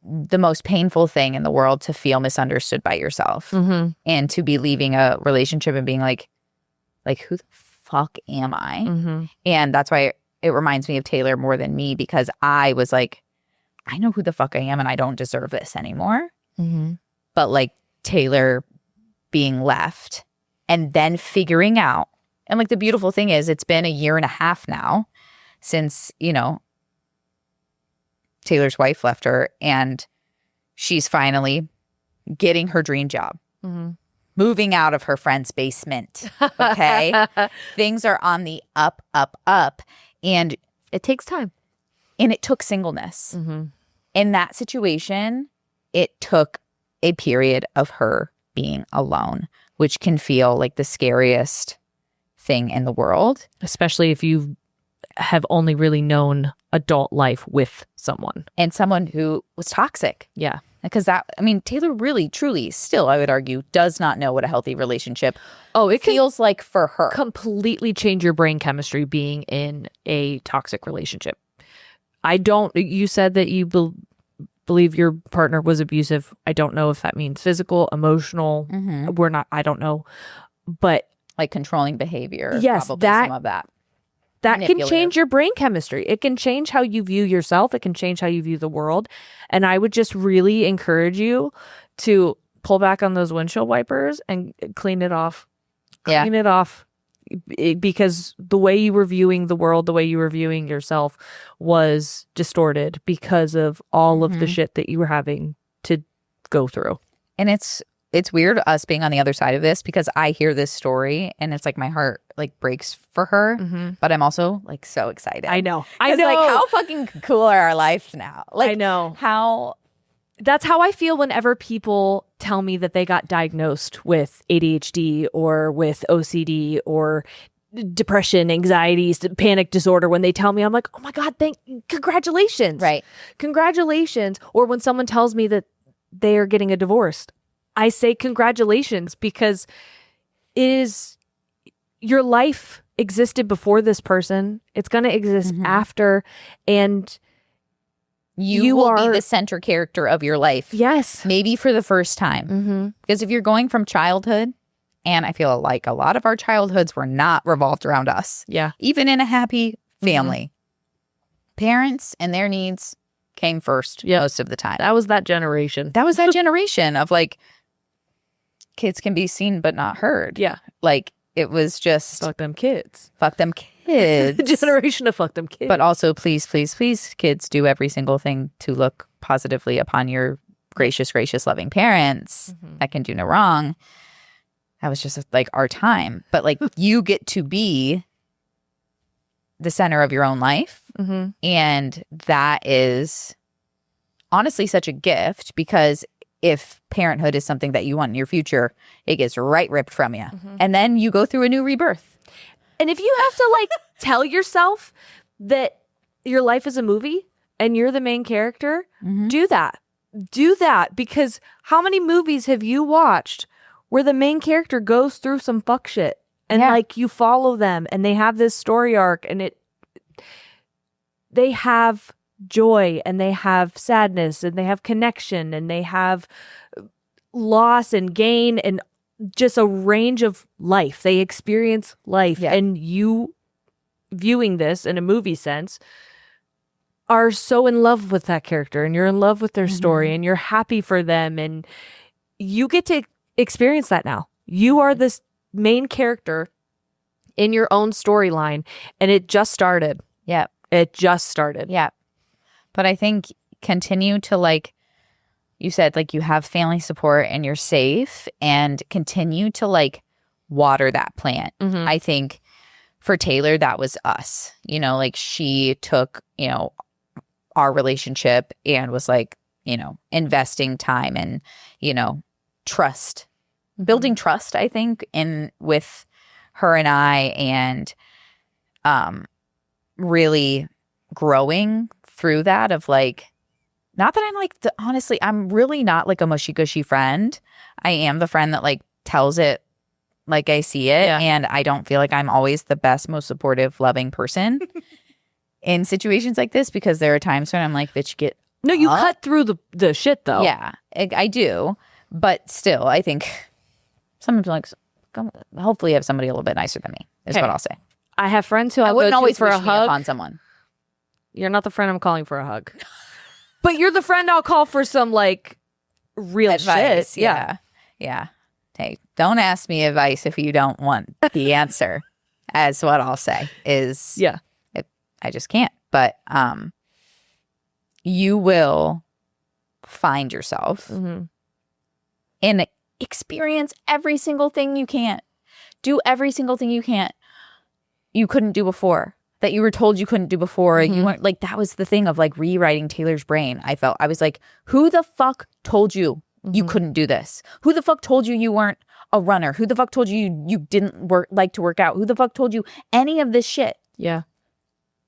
the most painful thing in the world to feel misunderstood by yourself, and to be leaving a relationship and being like, who the fuck am I? And that's why it reminds me of Taylor more than me, because I was like, I know who the fuck I am and I don't deserve this anymore. But like Taylor being left and then figuring out, and like the beautiful thing is, it's been 1.5 years now since, you know, Taylor's wife left her, and she's finally getting her dream job. Moving out of her friend's basement. Okay. Things are on the up, up, up. And it takes time. And it took singleness. In that situation, it took a period of her being alone, which can feel like the scariest thing in the world. Especially if you have only really known adult life with someone. And someone who was toxic. Yeah. Because Taylor really, truly, still, I would argue, does not know what a healthy relationship it feels like for her. Completely change your brain chemistry being in a toxic relationship. You said that you believe your partner was abusive. I don't know if that means physical, emotional. I don't know. But like controlling behavior. Yes, probably some of that. That can change your brain chemistry. It can change how you view yourself. It can change how you view the world. And I would just really encourage you to pull back on those windshield wipers and clean it off. Clean it off. Because the way you were viewing the world, the way you were viewing yourself was distorted because of all of the shit that you were having to go through. And it's weird us being on the other side of this, because I hear this story and it's like my heart like breaks for her, but I'm also like so excited. I know. Like, how fucking cool are our lives now? Like, I know. That's how I feel whenever people tell me that they got diagnosed with ADHD or with OCD or depression, anxiety, panic disorder. When they tell me, I'm like, oh my God, congratulations. Right. Congratulations. Or when someone tells me that they are getting a divorce, I say congratulations, because your life existed before this person. It's going to exist after, and you will be the center character of your life. Yes. Maybe for the first time. Because if you're going from childhood, and I feel like a lot of our childhoods were not revolved around us. Yeah. Even in a happy family. Parents and their needs came first most of the time. That was that generation. That was that generation of like, kids can be seen but not heard. Yeah. Like, it was just fuck them kids. Fuck them kids. Generation of fuck them kids. But also, please, please, please, kids, do every single thing to look positively upon your gracious, loving parents that can do no wrong. That was just like our time. But like, you get to be the center of your own life. Mm-hmm. And that is honestly such a gift, because if parenthood is something that you want in your future, it gets right ripped from you. Mm-hmm. And then you go through a new rebirth. And if you have to like tell yourself that your life is a movie and you're the main character, do that. Do that, because how many movies have you watched where the main character goes through some fuck shit and like you follow them and they have this story arc and they have joy and they have sadness and they have connection and they have loss and gain and just a range of life. They experience life, and you viewing this in a movie sense are so in love with that character and you're in love with their story and you're happy for them and you get to experience that now. You are this main character in your own storyline and it just started. Yeah. It just started. Yeah. But I think continue to, like you said, like you have family support and you're safe, and continue to like water that plant. I think for Taylor, that was us. You know, like she took, you know, our relationship and was like, you know, investing time and, you know, trust, building trust, I think, in with her and I, and really growing through that of like, not that I'm like, honestly, I'm really not like a mushy gushy friend. I am the friend that like tells it like I see it. And I don't feel like I'm always the best, most supportive, loving person in situations like this, because there are times when I'm like, bitch, get No, you cut through the shit though. Yeah, I do. But still, I think sometimes like, hopefully you have somebody a little bit nicer than me, is what I'll say. I have friends who I wouldn't go always to for wish a me hug. upon someone. You're not the friend I'm calling for a hug. But you're the friend I'll call for some like real Advice, shit. Yeah. Hey, don't ask me advice if you don't want the answer, as what I'll say is, I just can't. But you will find yourself and experience every single thing you can't. Do every single thing you couldn't do before, that you were told you couldn't do before. You weren't like, that was the thing of like rewriting Taylor's brain. I was like, who the fuck told you you couldn't do this? Who the fuck told you you weren't a runner? Who the fuck told you you didn't like to work out? Who the fuck told you any of this shit? Yeah.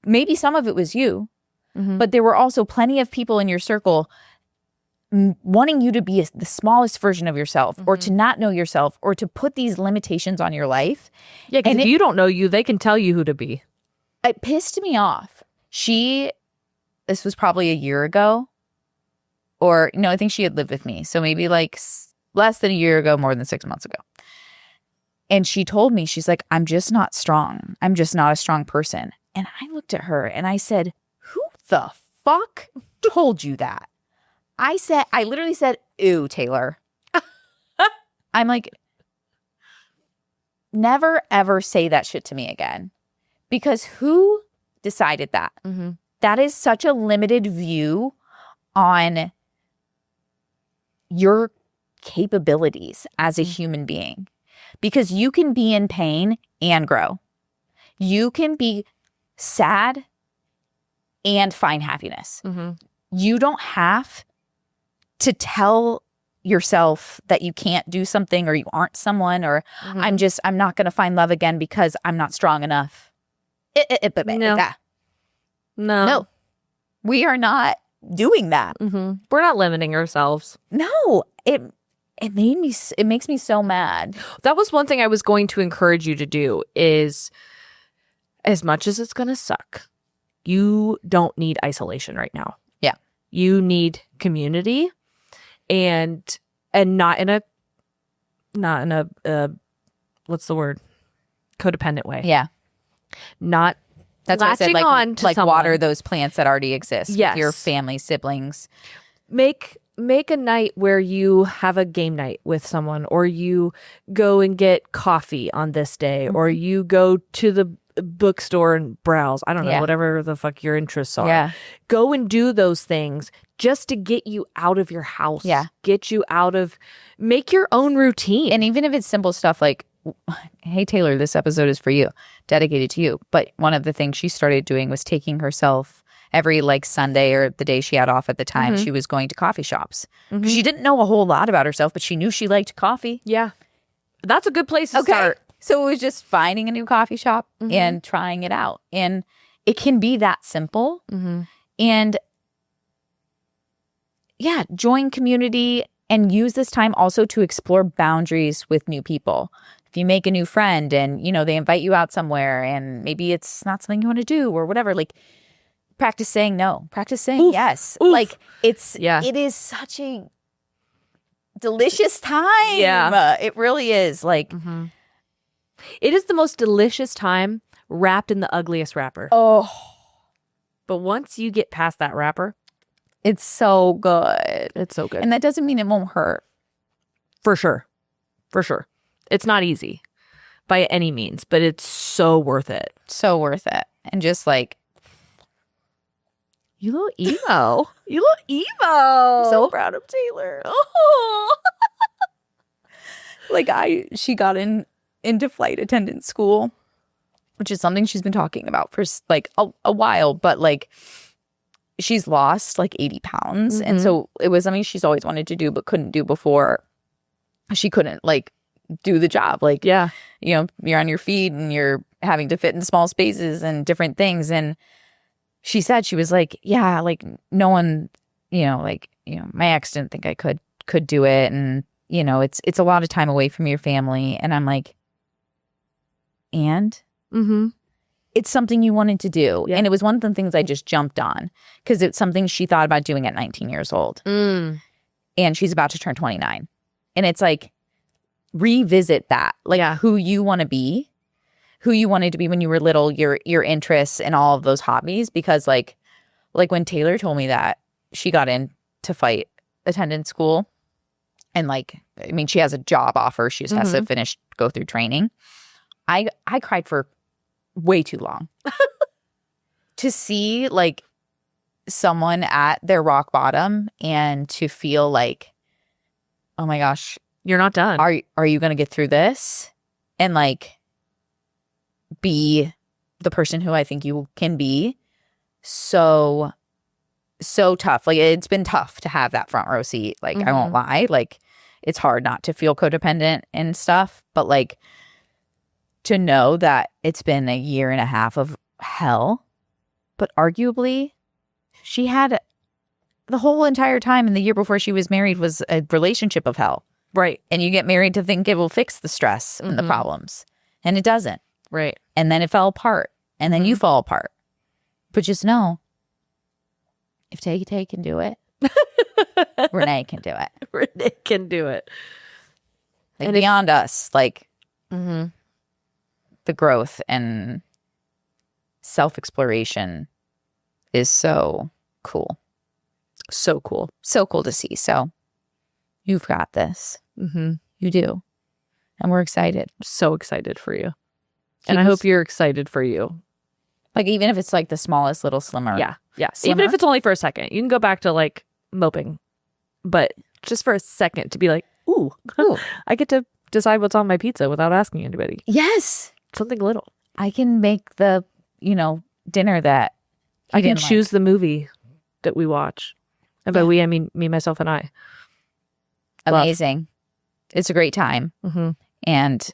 Maybe some of it was you, but there were also plenty of people in your circle wanting you to be the smallest version of yourself, or to not know yourself, or to put these limitations on your life. Yeah, because if you don't know you, they can tell you who to be. It pissed me off. This was probably a year ago, or no, I think she had lived with me. So maybe like less than a year ago, more than 6 months ago. And she told me, she's like, I'm just not strong. I'm just not a strong person. And I looked at her and I said, who the fuck told you that? I literally said, ew, Taylor. I'm like, never, ever say that shit to me again. Because who decided that? That is such a limited view on your capabilities as a human being. Because you can be in pain and grow. You can be sad and find happiness. You don't have to tell yourself that you can't do something, or you aren't someone, or I'm not going to find love again because I'm not strong enough. No. We are not doing that. We're not limiting ourselves. No. It makes me so mad. That was one thing I was going to encourage you to do is, as much as it's going to suck, you don't need isolation right now. Yeah. You need community, and not in a what's the word? Codependent way. Yeah. Not that's what I said, on to like someone. Water those plants that already exist. Yes. With your family, siblings. Make a night where you have a game night with someone, or you go and get coffee on this day, or you go to the bookstore and browse. I don't know, whatever the fuck your interests are. Yeah. Go and do those things just to get you out of your house. Yeah. Get you out of, make your own routine. And even if it's simple stuff like hey, Taylor, this episode is for you, dedicated to you. But one of the things she started doing was taking herself every like Sunday or the day she had off at the time, she was going to coffee shops. She didn't know a whole lot about herself, but she knew she liked coffee. Yeah. That's a good place to start. So it was just finding a new coffee shop and trying it out. And it can be that simple. And yeah, join community and use this time also to explore boundaries with new people. If you make a new friend and, you know, they invite you out somewhere and maybe it's not something you want to do or whatever, like practice saying no, practice saying yes. Like it is such a delicious time. Yeah. It really is. Like, it is the most delicious time wrapped in the ugliest wrapper. oh, But once you get past that wrapper, it's so good. it's so good. And that doesn't mean it won't hurt. For sure. For sure. It's not easy by any means, but it's so worth it. So worth it. And just like, You little emo. You little emo. I'm so proud of Taylor. Oh. Like she got into flight attendant school, which is something she's been talking about for like a while, but like she's lost like 80 pounds. And so it was something she's always wanted to do, but couldn't do before. She couldn't like do the job. Like, Yeah. you know, you're on your feet and you're having to fit in small spaces and different things. And she said, she was like, yeah, like no one, you know, like, you know, my ex didn't think I could do it. And, you know, it's a lot of time away from your family. And I'm like, and it's something you wanted to do. Yeah. And it was one of the things I just jumped on because it's something she thought about doing at 19 years old. And she's about to turn 29. And it's like, revisit that, like who you want to be, who you wanted to be when you were little, your interests and all of those hobbies. Because like when Taylor told me that she got into flight attendant school and like, I mean, she has a job offer. She just has to go through training. I cried for way too long to see like someone at their rock bottom and to feel like, oh my gosh, You're not done. are you going to get through this and like be the person who I think you can be. So tough. Like it's been tough to have that front row seat. Like I won't lie. Like it's hard not to feel codependent and stuff, but like to know that it's been a year and a half of hell, but arguably she had the whole entire time and the year before she was married was a relationship of hell. Right. And you get married to think it will fix the stress and the problems. And it doesn't. Right. And then it fell apart. And then you fall apart. But just know, if TayTay can do it, Renee can do it. Renee can do it. Like And beyond us, like the growth and self-exploration is so cool. So cool. So cool to see. So you've got this. You do. And we're excited. So excited for you. And I hope you're excited for you. Like even if it's like the smallest little slimmer. Yeah. Yeah. Slimmer? Even if it's only for a second. You can go back to like moping. But just for a second to be like, ooh. I get to decide what's on my pizza without asking anybody. Yes. Something little. I can make the, dinner that I can choose the movie that we watch. And by we, I mean me, myself, and I. Amazing. It's a great time. And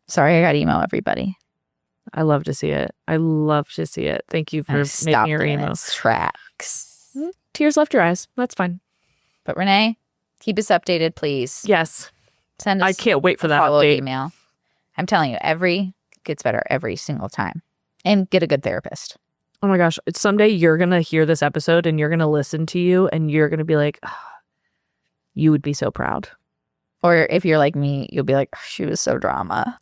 sorry I got emo, everybody. I love to see it. I love to see it. Thank you for making your emo. Tracks. Tears left your eyes. That's fine. But Renee, keep us updated, please. Yes. Send us I can't wait for that follow-up update. email. I'm telling you, gets better every single time. And get a good therapist. Oh my gosh. Someday you're going to hear this episode and you're going to listen to you and you're going to be like, oh, you would be so proud. Or if you're like me, you'll be like, oh, she was so drama.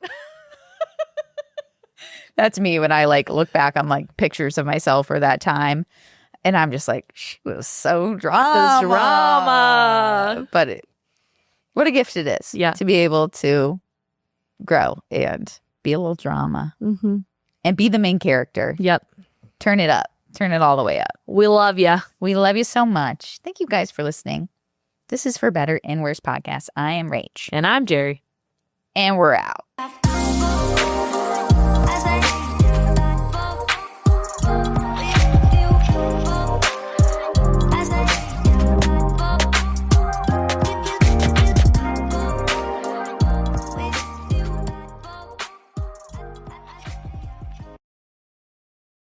That's me when I like look back on like pictures of myself for that time. And I'm just like, she was so drama. But what a gift it is to be able to grow and be a little drama and be the main character. Yep. Turn it up. Turn it all the way up. We love you. We love you so much. Thank you guys for listening. This is For Better and Worse podcast. I am Rach. And I'm Jeri. And we're out.